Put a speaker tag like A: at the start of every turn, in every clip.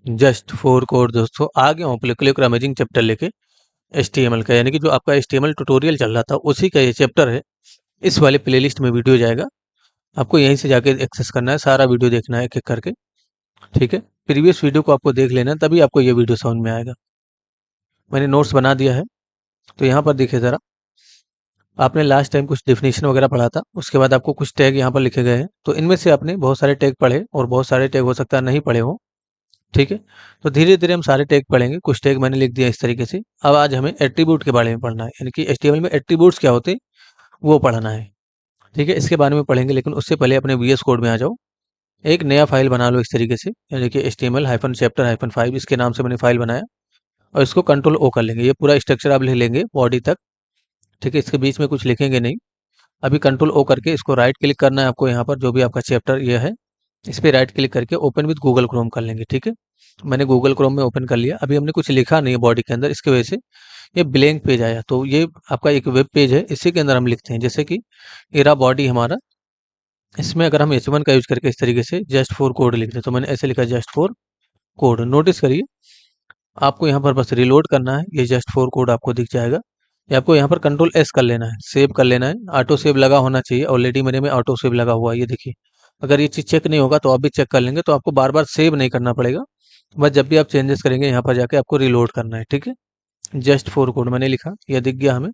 A: Just four code दोस्तों आ गया हूँ क्लिक अमेजिंग चैप्टर लेके HTML का, यानी कि जो आपका HTML ट्यूटोरियल चल रहा था उसी का ये चैप्टर है। इस वाले प्लेलिस्ट में वीडियो जाएगा, आपको यहीं से जाके एक्सेस करना है, सारा वीडियो देखना है एक एक करके। ठीक है, प्रीवियस वीडियो को आपको देख लेना है, तभी आपको ये वीडियो समझ में आएगा। मैंने नोट्स बना दिया है, तो यहाँ पर देखिए ज़रा, आपने लास्ट टाइम कुछ डेफिनेशन वगैरह पढ़ा था, उसके बाद आपको कुछ टैग यहाँ पर लिखे गए हैं, तो इनमें से आपने बहुत सारे टैग पढ़े और बहुत सारे टैग हो सकता है नहीं पढ़े हो। ठीक है, तो धीरे धीरे हम सारे टैग पढ़ेंगे। कुछ टैग मैंने लिख दिया इस तरीके से। अब आज हमें एट्रीब्यूट के बारे में पढ़ना है, यानी कि HTML में एट्रीब्यूट्स क्या होते हैं वो पढ़ना है। ठीक है, इसके बारे में पढ़ेंगे, लेकिन उससे पहले अपने VS कोड में आ जाओ। एक नया फाइल बना लो इस तरीके से, यानी कि HTML-chapter-5 इसके नाम से मैंने फाइल बनाया, और इसको Ctrl O कर लेंगे। ये पूरा स्ट्रक्चर आप लिख लेंगे बॉडी तक। ठीक है, इसके बीच में कुछ लिखेंगे नहीं। अभी Ctrl O करके इसको राइट क्लिक करना है आपको, यहाँ पर जो भी आपका चैप्टर ये है इस पे राइट क्लिक करके ओपन विद गूगल क्रोम कर लेंगे। ठीक है, मैंने गूगल क्रोम में ओपन कर लिया। अभी हमने कुछ लिखा नहीं है बॉडी के अंदर, इसकी वजह से ये ब्लैंक पेज आया। तो ये आपका एक वेब पेज है, इसी के अंदर हम लिखते हैं, जैसे कि एरा बॉडी हमारा। इसमें अगर हम H1 का यूज करके इस तरीके से जस्ट फॉर कोड लिखते हैं, तो मैंने ऐसे लिखा जस्ट फॉर कोड। नोटिस करिए, आपको यहाँ पर बस रिलोड करना है, ये जस्ट फॉर कोड आपको दिख जाएगा। ये आपको यहाँ पर Ctrl+S कर लेना है, सेव कर लेना है। ऑटो सेव लगा होना चाहिए, ऑलरेडी मेरे में ऑटो सेव लगा हुआ है, ये देखिए। अगर ये चीज़ चेक नहीं होगा तो आप भी चेक कर लेंगे, तो आपको बार बार सेव नहीं करना पड़ेगा। बस जब भी आप चेंजेस करेंगे यहाँ पर जाके आपको रिलोड करना है। ठीक है, जस्ट फॉर कोड मैंने लिखा, यह दिख गया हमें।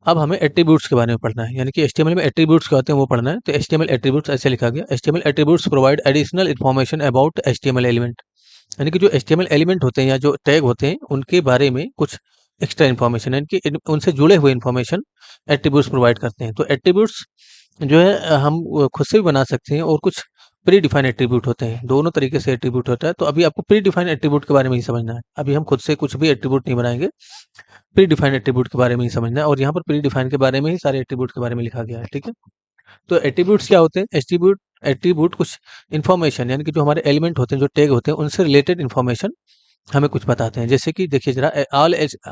A: अब हमें एट्रीब्यूट्स के बारे में पढ़ना है, यानी कि HTML में एट्रीब्यूट्स क्या होते हैं वो पढ़ना है। तो HTML एट्रीब्यूट्स ऐसे लिखा गया, HTML attributes provide additional information about HTML element. यानी कि जो HTML एलिमेंट होते हैं या जो टैग होते हैं उनके बारे में कुछ एक्स्ट्रा इन्फॉर्मेशन, यानी कि उनसे जुड़े हुए इन्फॉर्मेशन एट्रीब्यूट्स प्रोवाइड करते हैं। तो एट्रीब्यूट्स जो है हम खुद से भी बना सकते हैं, और कुछ प्री डिफाइंड एट्रीब्यूट होते हैं। दोनों तरीके से एट्रीब्यूट होता है। तो अभी आपको प्री डिफाइंड एट्रीब्यूट के बारे में ही समझना है। अभी हम खुद से कुछ भी एट्रीब्यूट नहीं बनाएंगे, प्री डिफाइंड एट्रीब्यूट के बारे में ही समझना है, और यहाँ पर प्री डिफाइंड के बारे में ही सारे एट्रीब्यूट के बारे में लिखा गया है। ठीक है, तो एट्रीब्यूट्स क्या होते हैं? एट्रीब्यूट एट्रीब्यूट कुछ इन्फॉर्मेशन, यानी कि जो हमारे एलिमेंट होते हैं, जो टैग होते हैं, उनसे रिलेटेड इन्फॉर्मेशन हमें कुछ बताते हैं। जैसे कि देखिए जरा,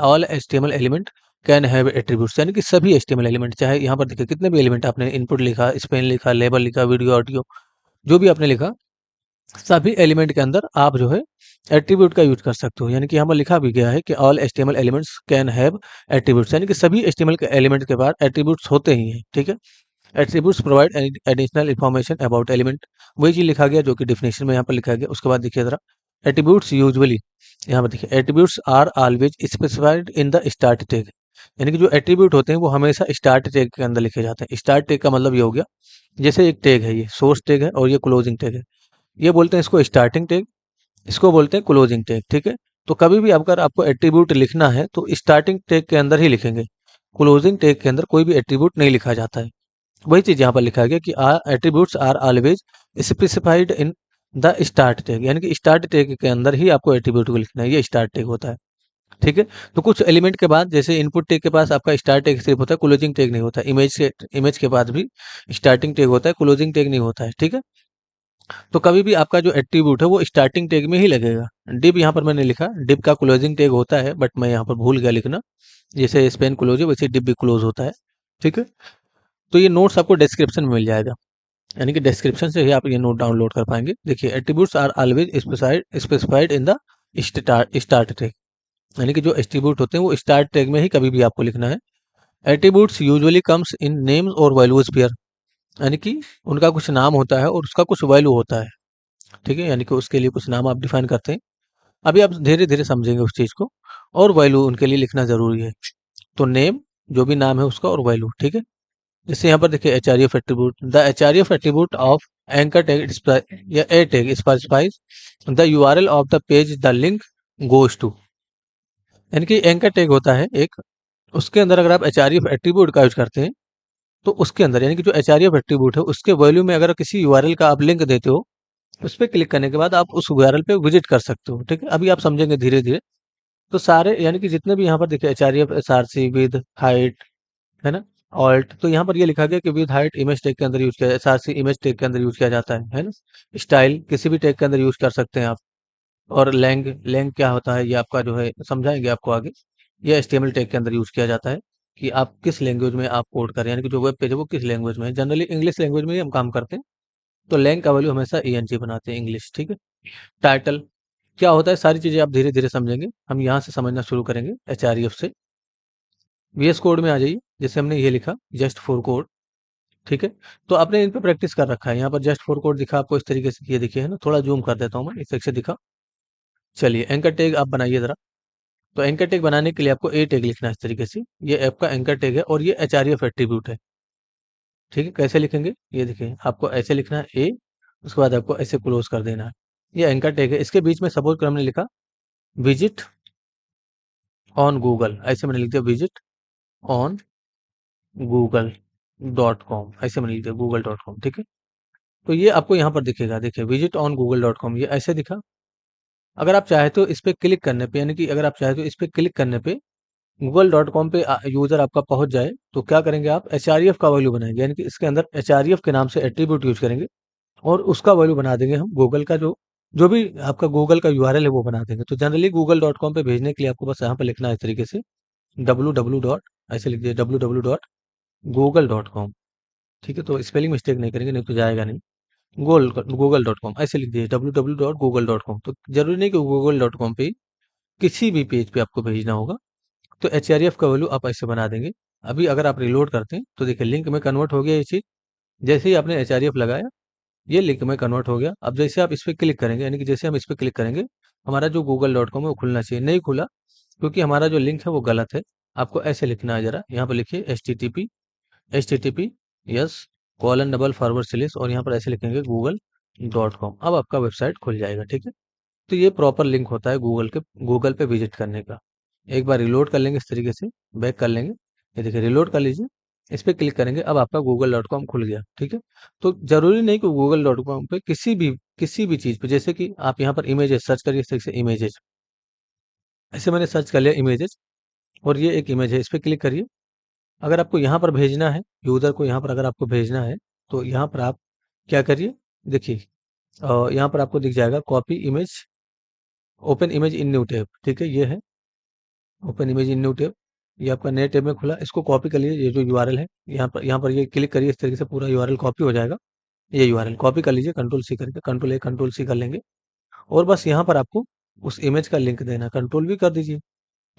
A: all HTML element can have attributes, यानी कि सभी HTML एलिमेंट, चाहे यहाँ पर देखिए कितने भी एलिमेंट आपने इनपुट लिखा, स्पेन लिखा, लेबल लिखा, वीडियो ऑडियो जो भी आपने लिखा, सभी एलिमेंट के अंदर आप जो है एट्रीब्यूट का यूज कर सकते हो। यानी कि यहाँ पर लिखा भी गया है कि all HTML elements can have attributes, यानी कि सभी HTML के एलिमेंट के पास एट्रीब्यूट्स होते ही हैं। ठीक है, attributes provide additional information about element, वही चीज लिखा गया जो कि डिफिनेशन में यहाँ पर लिखा गया। उसके बाद देखिए जरा, एट्रीब्यूट्स यूजुअली, यहाँ पर देखिए attributes are always specified in the start tag, यानी कि जो एट्रीब्यूट होते हैं वो हमेशा स्टार्ट टैग के अंदर लिखे जाते हैं। स्टार्ट टैग का मतलब ये हो गया, जैसे एक टैग है, ये सोर्स टैग है और ये क्लोजिंग टैग है, ये बोलते हैं इसको स्टार्टिंग टैग, इसको बोलते हैं क्लोजिंग टैग। ठीक है, तो कभी भी अगर आपको एट्रीब्यूट लिखना है तो स्टार्टिंग टैग के अंदर ही लिखेंगे, क्लोजिंग टैग के अंदर कोई भी एट्रीब्यूट नहीं लिखा जाता है। वही चीज यहाँ पर लिखा गया कि attributes are always specified in the start tag, यानी कि स्टार्ट टैग के अंदर ही आपको एट्रीब्यूट को लिखना है, ये स्टार्ट टैग होता है। ठीक है, तो कुछ एलिमेंट के बाद, जैसे इनपुट टैग के पास आपका स्टार्ट टैग सिर्फ होता है, क्लोजिंग टैग नहीं होता। इमेज के बाद भी स्टार्टिंग टैग होता है, क्लोजिंग टैग नहीं होता है। ठीक है, तो कभी भी आपका जो एट्रीब्यूट है वो स्टार्टिंग टैग में ही लगेगा। डिव यहाँ पर मैंने लिखा, डिव का क्लोजिंग टैग होता है, बट मैं यहाँ पर भूल गया लिखना। जैसे स्पेन क्लोज है वैसे डिव भी क्लोज होता है। ठीक है, तो ये नोट्स आपको डिस्क्रिप्शन में मिल जाएगा, यानी कि डिस्क्रिप्शन से ही आप ये नोट डाउनलोड कर पाएंगे। देखिए, attributes are always specified in the start tag, यानी कि जो एट्रीब्यूट होते हैं वो स्टार्ट टैग में ही कभी भी आपको लिखना है। Attributes usually comes in names और वैल्यूज पेयर, यानी कि उनका कुछ नाम होता है और उसका कुछ वैल्यू होता है। ठीक है, यानी कि उसके लिए कुछ नाम आप डिफाइन करते हैं। अभी आप धीरे धीरे समझेंगे उस चीज को, और वैल्यू उनके लिए लिखना जरूरी है। तो नेम, जो भी नाम है उसका, और वैल्यू। ठीक है, जैसे यहाँ पर देखिए href attribute, the href attribute of anchor tag या a tag specifies the URL of the page the link goes to, यानी कि एंकर टैग होता है एक, उसके अंदर अगर आप href एट्रीब्यूट का यूज करते हैं तो उसके अंदर, यानी कि जो href एट्रीब्यूट है उसके वैल्यू में अगर किसी यूआरएल का आप लिंक देते हो, उस पर क्लिक करने के बाद आप उस यूआरएल पे विजिट कर सकते हो। ठीक है, अभी आप समझेंगे धीरे धीरे। तो सारे, यानी कि जितने भी यहाँ पर देखिए href src विद हाइट, है ना, ऑल्ट, तो यहाँ पर ये लिखा गया कि विद हाइट इमेज टैग के अंदर यूज किया, एसआरसी इमेज टैग के अंदर यूज किया जाता है ना। स्टाइल किसी भी टैग के अंदर यूज कर सकते हैं आप। और लैंग, लैंग क्या होता है ये आपका जो है समझाएंगे आपको आगे। ये HTML टैग के अंदर यूज किया जाता है कि आप किस लैंग्वेज में आप कोड करें, यानी कि जो वेब पेज है वो किस लैंग्वेज में है। जनरली इंग्लिश लैंग्वेज में ही हम काम करते हैं, तो लैंग का वैल्यू हमेशा ENG बनाते हैं, इंग्लिश। ठीक है, टाइटल, क्या होता है, सारी चीज़ें आप धीरे-धीरे समझेंगे। हम यहाँ से समझना शुरू करेंगे एचआरईएफ से। वीएस कोड में आ जाइए, जैसे हमने ये लिखा जस्ट फॉर कोड, ठीक है? तो आपने इन पे प्रैक्टिस कर रखा है। यहाँ पर जस्ट फॉर कोड दिखा आपको इस तरीके से, ये देखिए है ना, थोड़ा ज़ूम कर देता हूँ मैं, इस से दिखा। चलिए एंकर टैग आप बनाइए ज़रा। तो एंकर टैग बनाने के लिए आपको ए टैग लिखना है इस तरीके से। ये ऐप का एंकर टैग है और ये एचआरईएफ एट्रीब्यूट है, ठीक है? कैसे लिखेंगे? ये देखिए, आपको ऐसे लिखना है ए, उसके बाद आपको ऐसे क्लोज़ कर देना है। ये एंकर टैग है। इसके बीच में सपोज़ कर हमने लिखा विजिट ऑन गूगल, ऐसे मैंने लिख दिया visit on Google dot com, ऐसे मैंने लिख दिया गूगल डॉट कॉम, ठीक है? तो ये आपको यहाँ पर दिखेगा, देखिए visit on Google dot com, ये ऐसे दिखा। अगर आप चाहे तो इस पे क्लिक करने पे, यानी कि अगर आप चाहे तो इस पे क्लिक करने पे गूगल डॉट कॉम पे यूजर आपका पहुंच जाए, तो क्या करेंगे आप, एचआरईएफ का वैल्यू बनाएंगे, यानी कि इसके अंदर एचआरईएफ के नाम से एट्रीब्यूट यूज करेंगे और उसका वैल्यू बना देंगे हम गूगल का, जो जो भी आपका गूगल का यूआरएल है वो बना देंगे। तो जनरली गूगल डॉट कॉम पे भेजने के लिए आपको बस यहाँ पे लिखना है इस तरीके से www डॉट, ऐसे लिख दिए www dot Google dot com, ठीक है? तो स्पेलिंग मिस्टेक नहीं करेंगे, नहीं तो जाएगा नहीं। गूगल डॉट कॉम ऐसे लिख दिए www dot Google dot com. तो जरूरी नहीं कि गूगल डॉट कॉम पे ही, किसी भी पेज पे आपको भेजना होगा। तो एचआरएफ का वैल्यू आप ऐसे बना देंगे। अभी अगर आप रिलोड करते हैं तो देखिए लिंक में कन्वर्ट हो गया ये चीज़। जैसे ही आपने एचआरएफ लगाया, ये लिंक में कन्वर्ट हो गया। अब जैसे आप इस पे क्लिक करेंगे, यानी कि जैसे हम इस पे क्लिक करेंगे, हमारा जो गूगल डॉट कॉम है वो खुलना चाहिए, नहीं खुला क्योंकि हमारा जो लिंक है वो गलत है। आपको ऐसे लिखना है, जरा यहाँ पर लिखिए H T T P yes colon double forward slash, और यहाँ पर ऐसे लिखेंगे गूगल डॉट कॉम। अब आपका वेबसाइट खुल जाएगा, ठीक है? तो ये प्रॉपर लिंक होता है गूगल पे विजिट करने का। एक बार रिलोड कर लेंगे इस तरीके से, बैक कर लेंगे, ये देखिए रिलोड कर लीजिए, इस पे क्लिक करेंगे, अब आपका गूगल डॉट कॉम खुल गया, ठीक है? तो जरूरी नहीं कि गूगल डॉट कॉम पे किसी भी चीज़ पे, जैसे कि आप यहाँ पर इमेजेस सर्च करिए, इस तरीके से इमेजेस, ऐसे मैंने सर्च कर लिया इमेजेस, और ये एक इमेज है, इस पे क्लिक करिए। अगर आपको यहाँ पर भेजना है यूज़र को, यहाँ पर अगर आपको भेजना है तो यहाँ पर आप क्या करिए, देखिए यहाँ पर आपको दिख जाएगा copy image, open image in new tab, ठीक है? ये है open image in new tab, ये आपका नए टैब में खुला। इसको कॉपी कर लीजिए, ये जो यूआरएल है, यहाँ पर ये क्लिक करिए, इस तरीके से पूरा यूआरएल कॉपी हो जाएगा। ये यूआरएल कॉपी कर लीजिए, कंट्रोल सी करके, कंट्रोल ए कंट्रोल सी कर लेंगे, और बस यहाँ पर आपको उस इमेज का लिंक देना है, कंट्रोल भी कर दीजिए।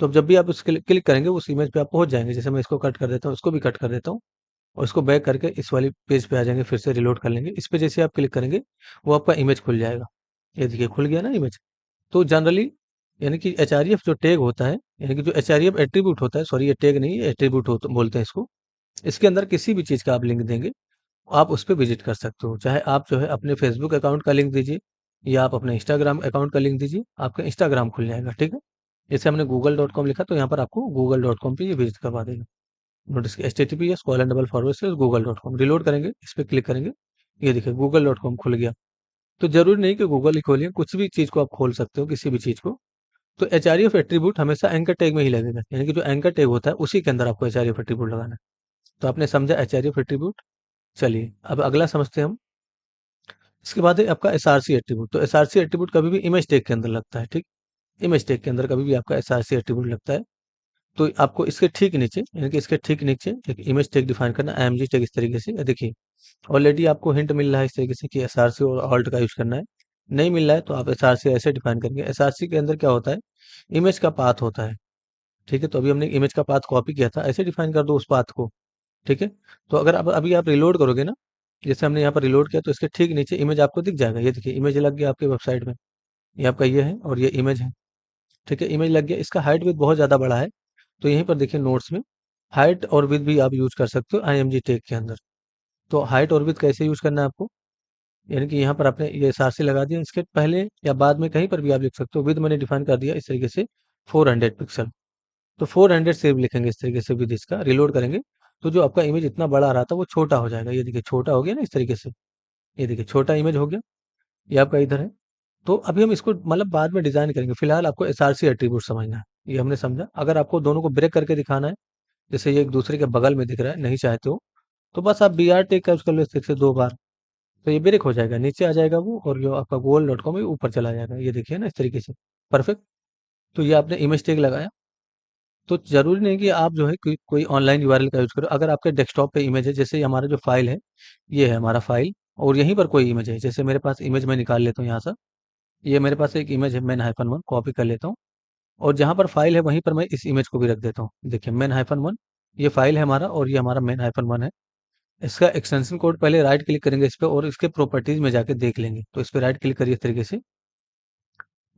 A: तो अब जब भी आप उस क्लिक करेंगे उस इमेज पे आप पहुंच जाएंगे। जैसे मैं इसको कट कर देता हूँ, इसको भी कट कर देता हूँ, और इसको बैक करके इस वाली पेज पे आ जाएंगे, फिर से रिलोड कर लेंगे। इस पे जैसे आप क्लिक करेंगे वो आपका इमेज खुल जाएगा, ये देखिए खुल गया ना इमेज। तो जनरली, यानी कि एचआरईएफ जो टैग होता है, यानी कि जो एचआरईएफ एट्रीब्यूट होता है, सॉरी ये टैग नहीं है, एट्रीब्यूट बोलते हैं इसको। इसके अंदर किसी भी चीज़ का आप लिंक देंगे, आप उस पे विजिट कर सकते हो। चाहे आप जो है अपने फेसबुक अकाउंट का लिंक दीजिए, या आप अपने इंस्टाग्राम अकाउंट का लिंक दीजिए, आपका इंस्टाग्राम खुल जाएगा, ठीक है? जैसे हमने गूगल डॉट कॉम लिखा तो यहाँ पर आपको गूगल डॉट कॉम पे ये विजिट करवा देगा। नोटिस https://google.com, रिलोड करेंगे, इस पे क्लिक करेंगे, ये देखिए गूगल डॉट कॉम खुल गया। तो जरूरी नहीं कि गूगल ही खोलिए, कुछ भी चीज़ को आप खोल सकते हो, किसी भी चीज़ को। तो एचआरईएफ एट्रीब्यूट हमेशा एंकर टैग में ही लगेगा, यानी कि जो एंकर टैग होता है उसी के अंदर आपको एचआरईएफ एट्रीब्यूट लगाना है। तो आपने समझा एचआरईएफ एट्रीब्यूट। चलिए अब अगला समझते हैं हम। इसके बाद है आपका एसआरसी एट्रीब्यूट। तो एसआरसी एट्रीब्यूट कभी भी इमेज टैग के अंदर लगता है, ठीक? इमेज टैग के अंदर कभी भी आपका एसआरसी एट्रीब्यूट लगता है। तो आपको इसके ठीक नीचे, यानी कि इसके ठीक नीचे एक इमेज टैग डिफाइन करना, आईएमजी टैग, इस तरीके से। ये देखिए ऑलरेडी आपको हिंट मिल रहा है इस तरीके से कि एसआरसी और ऑल्ट का यूज करना है। नहीं मिल रहा है तो आप एसआरसी ऐसे डिफाइन करेंगे। एसआरसी के अंदर क्या होता है, इमेज का पाथ होता है, ठीक है? तो अभी हमने इमेज का पाथ कॉपी किया था, ऐसे डिफाइन कर दो उस पाथ को, ठीक है? तो अगर अब अभी आप रिलोड करोगे ना, जैसे हमने यहाँ पर रिलोड किया, तो इसके ठीक नीचे इमेज आपको दिख जाएगा। ये देखिए इमेज लग गया आपके वेबसाइट में, ये आपका ये है और ये इमेज है, ठीक है? इमेज लग गया। इसका हाइट विड्थ बहुत ज़्यादा बड़ा है, तो यहीं पर देखिए नोट्स में हाइट और विड्थ भी आप यूज कर सकते हो आईएमजी टैग के अंदर। तो हाइट और विड्थ कैसे यूज करना है आपको, यानी कि यहाँ पर आपने ये एसआरसी लगा दिया, इसके पहले या बाद में कहीं पर भी आप लिख सकते हो। विड्थ मैंने डिफाइन कर दिया इस तरीके से 400 पिक्सल, तो 400 से लिखेंगे इस तरीके से विद इसका, रिलोड करेंगे तो जो आपका इमेज इतना बड़ा आ रहा था वो छोटा हो जाएगा। ये देखिए छोटा हो गया ना इस तरीके से, ये देखिए छोटा इमेज हो गया, ये आपका इधर है। तो अभी हम इसको मतलब बाद में डिजाइन करेंगे, फिलहाल आपको एसआरसी एट्रीब्यूट समझना है, ये हमने समझा। अगर आपको दोनों को ब्रेक करके दिखाना है, जैसे ये एक दूसरे के बगल में दिख रहा है, नहीं चाहते हो, तो बस आप बी आर टेक का यूज कर लो इस तरीके से 2 बार, तो ये ब्रेक हो जाएगा, नीचे आ जाएगा वो, और जो आपका गूगल डॉट कॉम है ऊपर चला जाएगा। ये देखिए ना इस तरीके से, परफेक्ट। तो ये आपने इमेज टैग लगाया। तो ज़रूरी नहीं कि आप जो है कोई ऑनलाइन यूआरएल का यूज़ करो। अगर आपके डेस्कटॉप पे इमेज है, जैसे हमारा जो फाइल है, ये है हमारा फाइल, और यहीं पर कोई इमेज है, जैसे मेरे पास इमेज मैं निकाल लेता हूँ यहाँ से, ये मेरे पास एक इमेज है मेन हाइफन वन, कॉपी कर लेता हूँ और जहाँ पर फाइल है वहीं पर मैं इस इमेज को भी रख देता हूँ। देखिए मेन हाइफन वन, ये फाइल है हमारा और ये हमारा मेन हाइफन वन है। इसका एक्सटेंशन कोड पहले राइट क्लिक करेंगे इस पे और इसके प्रॉपर्टीज में जाके देख लेंगे। तो इस पे राइट क्लिक करिए इस तरीके से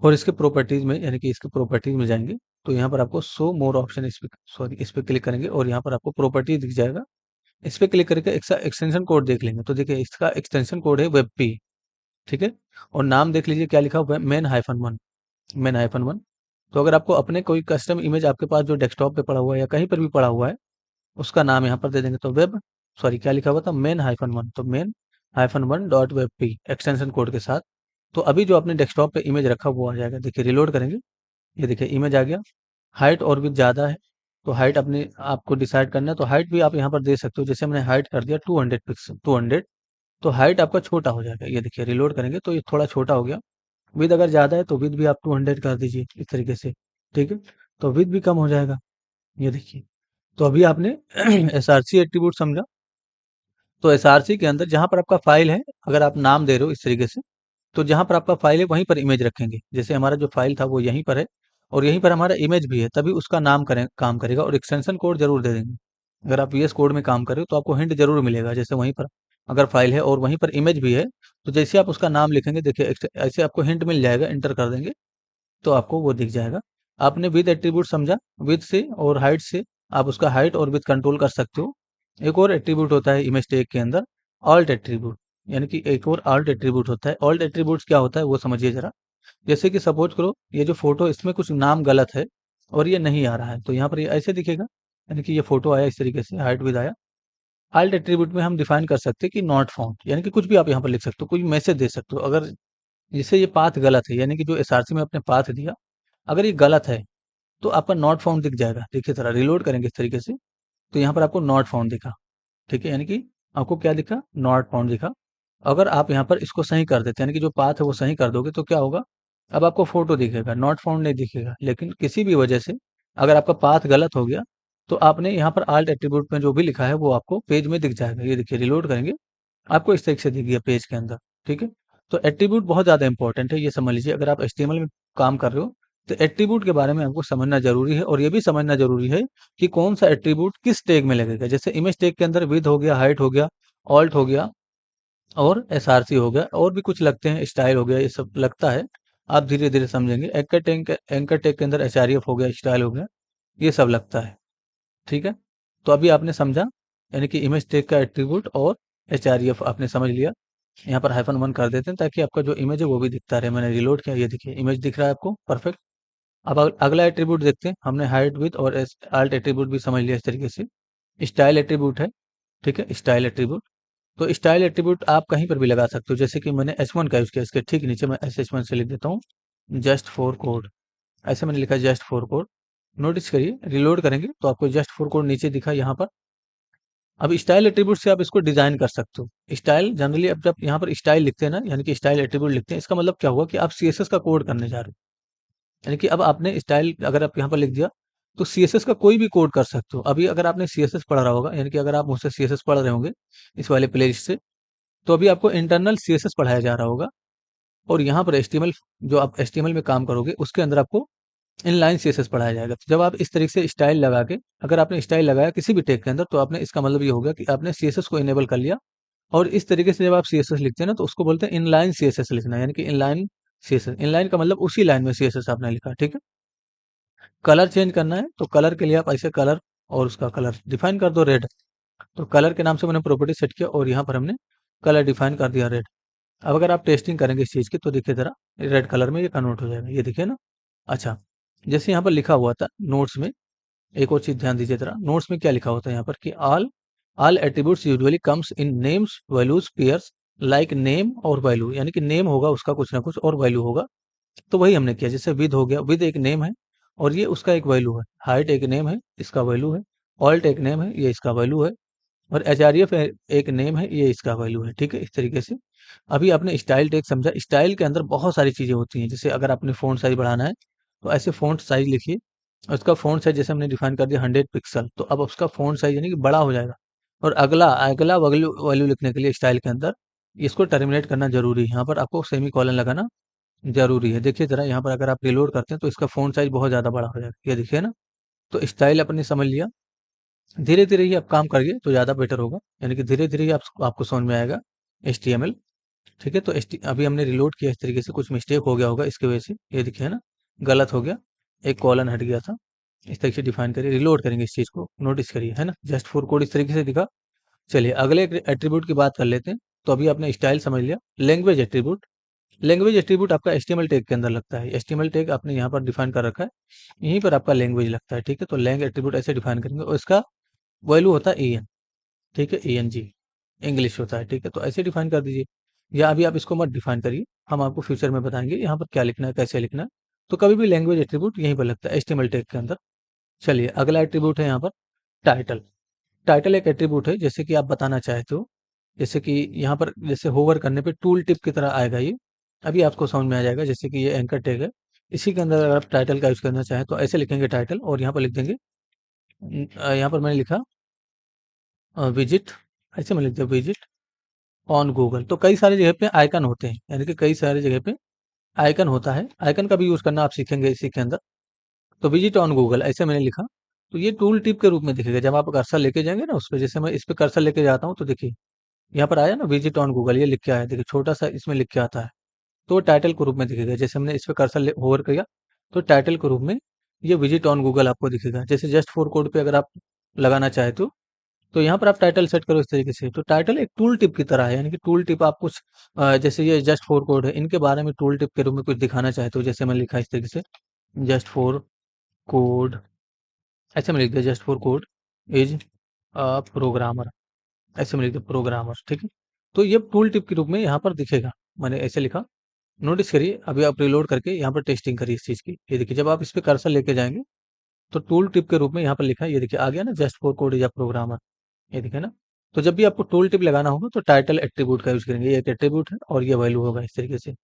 A: और इसके प्रॉपर्टीज में यानी कि इसके प्रॉपर्टीज में जाएंगे तो यहाँ पर आपको शो मोर ऑप्शन, इस पे सॉरी इस पे क्लिक करेंगे और यहाँ पर आपको प्रॉपर्टी दिख जाएगा। इस पे क्लिक करके एक्सटेंशन कोड देख लेंगे। तो देखिए इसका एक्सटेंशन कोड है वेब पी, ठीक है। और नाम देख लीजिए क्या लिखा हुआ है, main hyphen one, main hyphen one. तो अगर आपको अपने कोई कस्टम इमेज आपके पास जो डेस्कटॉप पे पड़ा हुआ है या कहीं पर भी पड़ा हुआ है उसका नाम यहाँ पर दे देंगे। तो वेब सॉरी क्या लिखा हुआ था, मेन हाइफन वन, तो main hyphen one dot web P extension code के साथ। तो अभी जो आपने डेस्कटॉप पे इमेज रखा वो आ जाएगा। देखिए रिलोड करेंगे, ये देखिए इमेज आ गया। हाइट और विड्थ ज़्यादा है तो हाइट अपने आपको डिसाइड करना है। तो हाइट भी आप यहाँ पर दे सकते हो, जैसे हमने हाइट कर दिया 200 पिक्सल 200, तो हाइट आपका छोटा हो जाएगा। ये देखिए रिलोड करेंगे तो ये थोड़ा छोटा हो गया। विड्थ अगर ज़्यादा है तो विड्थ भी आप 200 कर दीजिए इस तरीके से, ठीक है। तो विड्थ भी कम हो जाएगा, ये देखिए। तो अभी आपने एसआरसी एट्रीब्यूट समझा। तो एसआरसी के अंदर जहाँ पर आपका फाइल है, अगर आप नाम दे रहे हो इस तरीके से, तो जहाँ पर आपका फाइल है वहीं पर इमेज रखेंगे। जैसे हमारा जो फाइल था वो यहीं पर है और यहीं पर हमारा इमेज भी है, तभी उसका नाम करें काम करेगा। और एक्सटेंशन कोड जरूर दे देंगे। अगर आप वीएस कोड में काम कर रहे हो तो आपको हिंट जरूर मिलेगा। जैसे वहीं पर अगर फाइल है और वहीं पर इमेज भी है तो जैसे आप उसका नाम लिखेंगे देखिए ऐसे आपको हिंट मिल जाएगा, इंटर कर देंगे तो आपको वो दिख जाएगा। आपने विद एट्रीब्यूट समझा, विद से और हाइट से आप उसका हाइट और विद कंट्रोल कर सकते हो। एक और एट्रीब्यूट होता है इमेज टैग के अंदर, ऑल्ट एट्रीब्यूट, यानी कि एक और ऑल्ट एट्रीब्यूट होता है। ऑल्ट एट्रीब्यूट क्या होता है वो समझिए जरा। जैसे कि सपोज करो ये जो फोटो इसमें कुछ नाम गलत है और ये नहीं आ रहा है तो यहाँ पर ये ऐसे दिखेगा, यानी कि ये फोटो आया इस तरीके से, हाइट विद आया। ऑल्ट एट्रीब्यूट में हम डिफाइन कर सकते हैं कि नॉट फाउंड, यानी कि कुछ भी आप यहाँ पर लिख सकते हो, कोई मैसेज दे सकते हो। अगर जैसे ये पाथ गलत है, यानी कि जो एसआरसी में आपने पाथ दिया अगर ये गलत है तो आपका नॉट फाउंड दिख जाएगा। देखिए जरा रिलोड करेंगे इस तरीके से तो यहाँ पर आपको नॉट फाउंड दिखा, ठीक है। यानी कि आपको क्या दिखा, नॉट फाउंड दिखा। अगर आप यहाँ पर इसको सही कर देते हैं, यानी कि जो पाथ है वो सही कर दोगे तो क्या होगा, अब आपको फोटो दिखेगा, नॉट फाउंड नहीं दिखेगा। लेकिन किसी भी वजह से अगर आपका पाथ गलत हो गया तो आपने यहाँ पर आल्ट एट्रीब्यूट में जो भी लिखा है वो आपको पेज में दिख जाएगा। ये देखिए रिलोड करेंगे, आपको इस तरीके से दिख गया पेज के अंदर, ठीक है। तो एट्रीब्यूट बहुत ज़्यादा इंपॉर्टेंट है, ये समझ लीजिए। अगर आप एचटीएमएल में काम कर रहे हो तो एट्रीब्यूट के बारे में आपको समझना जरूरी है और ये भी समझना जरूरी है कि कौन सा एट्रीब्यूट किस टैग में लगेगा। जैसे इमेज टैग के अंदर विद हो गया, हाइट हो गया, ऑल्ट हो गया और एसआरसी हो गया, और भी कुछ लगते हैं, स्टाइल हो गया, ये सब लगता है। आप धीरे धीरे समझेंगे। एंकर टैग के अंदर एचआरएफ हो गया, स्टाइल हो गया, ये सब लगता है, ठीक है। तो अभी आपने समझा, यानी कि इमेज टैग का एट्रीब्यूट और एचआरएफ आपने समझ लिया। यहाँ पर हाइफन वन कर देते हैं ताकि आपका जो इमेज है वो भी दिखता रहे। मैंने रिलोड किया, ये देखिए इमेज दिख रहा है आपको, परफेक्ट। अब अगला एट्रीब्यूट देखते हैं। हमने हाइट विथ और आल्ट एट्रीब्यूट भी समझ लिया इस तरीके से। स्टाइल एट्रीब्यूट है, ठीक है, स्टाइल एट्रीब्यूट। तो स्टाइल एट्रीब्यूट आप कहीं पर भी लगा सकते हो। जैसे कि मैंने एच वन का यूज किया, इसके ठीक नीचे मैं एस एच वन से लिख देता हूँ जस्ट फॉर कोड, ऐसे मैंने लिखा जस्ट फॉर कोड। नोटिस करिए रिलोड करेंगे तो आपको जस्ट फॉर कोड नीचे दिखा यहाँ पर। अब स्टाइल एट्रीब्यूट से आप इसको डिजाइन कर सकते हो। स्टाइल जनरली अब जब यहाँ पर स्टाइल लिखते हैं ना, यानी कि स्टाइल एट्रीब्यूट लिखते हैं, इसका मतलब क्या हुआ कि आप सीएसएस का कोड करने जा रहे हो। यानी कि अब आपने स्टाइल अगर आप यहाँ पर लिख दिया तो सीएसएस का कोई भी कोड कर सकते हो। अभी अगर आपने सीएसएस पढ़ रहा होगा, यानी कि अगर आप मुझसे सीएसएस पढ़ रहे होंगे इस वाले प्लेलिस्ट से, तो अभी आपको इंटरनल सीएसएस पढ़ाया जा रहा होगा और यहाँ पर एचटीएमएल, जो आप एचटीएमएल में काम करोगे उसके अंदर आपको इनलाइन सीएसएस पढ़ाया जाएगा। तो जब आप इस तरीके से स्टाइल लगा के, अगर आपने स्टाइल लगाया किसी भी टैग के अंदर, तो आपने इसका मतलब ये होगा कि आपने सीएसएस को इनेबल कर लिया। और इस तरीके से जब आप सीएसएस लिखते हैं ना तो उसको बोलते हैं इनलाइन सीएसएस लिखना, यानी कि इनलाइन सीएसएस। इनलाइन का मतलब उसी लाइन में सीएसएस आपने लिखा, ठीक है। कलर चेंज करना है तो कलर के लिए आप ऐसे कलर और उसका कलर डिफाइन कर दो रेड। तो कलर के नाम से मैंने प्रॉपर्टी सेट किया और यहाँ पर हमने कलर डिफाइन कर दिया रेड। अब अगर आप टेस्टिंग करेंगे इस चीज़ की तो देखिए ज़रा रेड कलर में ये कन्वर्ट हो जाएगा, ये देखिए ना। अच्छा, जैसे यहाँ पर लिखा हुआ था नोट्स में, एक और चीज़ ध्यान दीजिए ज़रा। नोट्स में क्या लिखा होता है यहाँ पर कि all all attributes usually comes in names values pairs like name और वैल्यू, यानी कि नेम होगा उसका कुछ ना कुछ और वैल्यू होगा। तो वही हमने किया। जैसे विद हो गया, विद एक नेम है और ये उसका एक वैल्यू है। हाइट एक नेम है, इसका वैल्यू है। ऑल्ट एक नेम है, ये इसका वैल्यू है। और एचआरएफ एक नेम है, ये इसका वैल्यू है, ठीक है। इस तरीके से अभी आपने स्टाइल टैग समझा। स्टाइल के अंदर बहुत सारी चीजें होती हैं। जैसे अगर आपने फ़ॉन्ट साइज बढ़ाना है तो ऐसे फ़ॉन्ट साइज लिखिए। और उसका फ़ॉन्ट साइज जैसे हमने डिफाइन कर दिया 100 पिक्सल, तो अब उसका फ़ॉन्ट साइज यानी कि बड़ा हो जाएगा। और अगला अगला वैल्यू वैल्यू लिखने के लिए स्टाइल के अंदर इसको टर्मिनेट करना जरूरी है। यहाँ पर आपको सेमी कॉलन लगाना ज़रूरी है। देखिए ज़रा यहाँ पर अगर आप रिलोड करते हैं तो इसका फ़ॉन्ट साइज़ बहुत ज़्यादा बड़ा हो जाएगा, ये देखिए ना? तो स्टाइल अपने समझ लिया, धीरे-धीरे ही आप काम करिए तो ज़्यादा बेटर होगा, यानी कि धीरे-धीरे ही आप आपको समझ में आएगा एचटीएमएल, ठीक है? तो अभी हमने रिलोड किया इस तरीके से, कुछ मिस्टेक हो गया होगा इसकी वजह से, ये देखिए ना? गलत हो गया, एक कॉलन हट गया था। इस तरीके से डिफाइन करिए, रिलोड करेंगे इस चीज़ को, नोटिस करिए, है ना? जस्ट फॉर कोड इस तरीके से दिखा। चलिए अगले एट्रीब्यूट की बात कर लेते हैं। तो अभी आपने स्टाइल समझ लिया, लैंग्वेज एट्रीब्यूट। लैंग्वेज एट्रीब्यूट आपका एचटीएमएल टैग के अंदर लगता है। एचटीएमएल टैग आपने यहाँ पर डिफाइन कर रखा है, यहीं पर आपका लैंग्वेज लगता है, ठीक है? तो लैंग एट्रीब्यूट ऐसे डिफाइन करेंगे और इसका वैल्यू होता है EN, ठीक है? ENG इंग्लिश होता है, ठीक है? तो ऐसे डिफाइन कर दीजिए, या अभी आप इसको मत डिफाइन करिए, हम आपको फ्यूचर में बताएँगे यहाँ पर क्या लिखना है, कैसे लिखना है। तो कभी भी लैंग्वेज एट्रीब्यूट यहीं पर लगता है एचटीएमएल टैग के अंदर। चलिए अगला एट्रीब्यूट है यहाँ पर टाइटल। टाइटल एक एट्रीब्यूट है, जैसे कि आप बताना चाहते हो, जैसे कि यहाँ पर जैसे होवर करने पे टूल टिप की तरह आएगा ये, अभी आपको समझ में आ जाएगा। जैसे कि ये एंकर टैग है, इसी के अंदर अगर आप टाइटल का यूज़ करना चाहें तो ऐसे लिखेंगे टाइटल और यहाँ पर लिख देंगे यहाँ पर मैंने लिखा विजिट, ऐसे मैंने लिख दिया विजिट ऑन गूगल। तो कई सारी जगह पे आइकन होते हैं, यानी कि कई सारी जगह पे आइकन होता है, आइकन का भी यूज़ करना आप सीखेंगे इसी के अंदर। तो विजिट ऑन गूगल ऐसे मैंने लिखा, तो ये टूल टिप के रूप में दिखेगा जब आप कर्सर लेके जाएंगे ना उस पे। जैसे मैं इस पे कर्सर लेके जाता हूँ तो देखिए यहाँ पर आया ना विजिट ऑन गूगल, ये लिख के आया, देखिए छोटा सा इसमें लिख के आता है, तो वो टाइटल के रूप में दिखेगा। जैसे हमने इस पे कर्सर होवर किया तो टाइटल के रूप में ये विजिट ऑन गूगल आपको दिखेगा। जैसे जस्ट फॉर कोड पे अगर आप लगाना चाहते हो तो यहाँ पर आप टाइटल सेट करो इस तरीके से। तो टाइटल एक टूल टिप की तरह है, यानी कि टूल टिप आप कुछ जैसे ये जस्ट फॉर कोड है, इनके बारे में टूल टिप के रूप में कुछ दिखाना चाहते हो, जैसे मैंने लिखा इस तरीके से जस्ट फॉर कोड, ऐसे में लिख दिया just for code is a programmer, ऐसे में लिख दिया प्रोग्रामर, ठीक है? तो ये टूल टिप के रूप में यहाँ पर दिखेगा, मैंने ऐसे लिखा। नोटिस करिए, अभी आप रिलोड करके यहाँ पर टेस्टिंग करिए इस चीज़ की। ये देखिए जब आप इस पे कर्सर लेके जाएंगे तो टूल टिप के रूप में यहाँ पर लिखा है, ये देखिए आ गया ना just for code is a programmer, ये देखिए ना? तो जब भी आपको टूल टिप लगाना होगा तो टाइटल एट्रीब्यूट का यूज करेंगे, ये एक एट्रीब्यूट है और ये वैल्यू होगा इस तरीके से।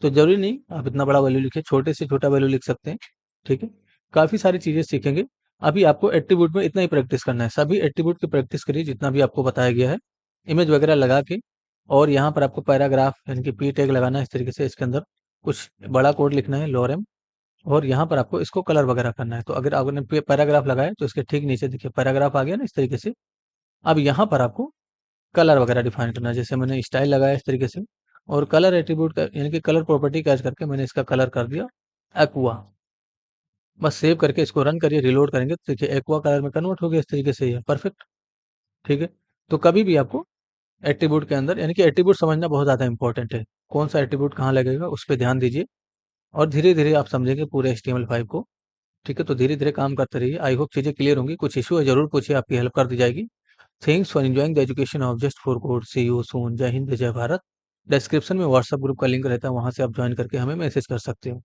A: तो ज़रूरी नहीं आप इतना बड़ा वैल्यू लिखिए, छोटे से छोटा वैल्यू लिख सकते हैं, ठीक है? काफ़ी सारी चीज़ें सीखेंगे। अभी आपको एट्रीब्यूट में इतना ही प्रैक्टिस करना है, सभी एट्रीब्यूट की प्रैक्टिस करिए जितना भी आपको बताया गया है, इमेज वगैरह लगा के। और यहाँ पर आपको पैराग्राफ यानी कि पी टैग लगाना है इस तरीके से, इसके अंदर कुछ बड़ा कोड लिखना है लोरेम, और यहाँ पर आपको इसको कलर वगैरह करना है। तो अगर आपने पैराग्राफ लगाया तो इसके ठीक नीचे देखिए पैराग्राफ आ गया ना इस तरीके से। अब यहाँ पर आपको कलर वगैरह डिफाइन करना है, जैसे मैंने स्टाइल लगाया इस तरीके से, और कलर एट्रीब्यूट का यानी कि कलर प्रॉपर्टी कैच करके मैंने इसका कलर कर दिया एक्वा। बस सेव करके इसको रन करिए, रिलोड करेंगे तो देखिए एक्वा कलर में कन्वर्ट हो गया इस तरीके से, ये परफेक्ट, ठीक है? तो कभी भी आपको एट्रीब्यूट के अंदर यानी कि एट्रीब्यूट समझना बहुत ज़्यादा इंपॉर्टेंट है, कौन सा एट्रीब्यूट कहाँ लगेगा उस पर ध्यान दीजिए, और धीरे धीरे आप समझेंगे पूरे HTML5 को, ठीक है? तो धीरे धीरे काम करते रहिए, आई होप चीज़ें क्लियर होंगी। कुछ इशू है जरूर पूछिए, आपकी हेल्प कर दी जाएगी। Thanks for enjoying the education of just for code, see you soon, जय हिंद जय भारत। डिस्क्रिप्शन में व्हाट्सएप ग्रुप का लिंक रहता है, वहां से आप ज्वाइन करके हमें मैसेज कर सकते हो।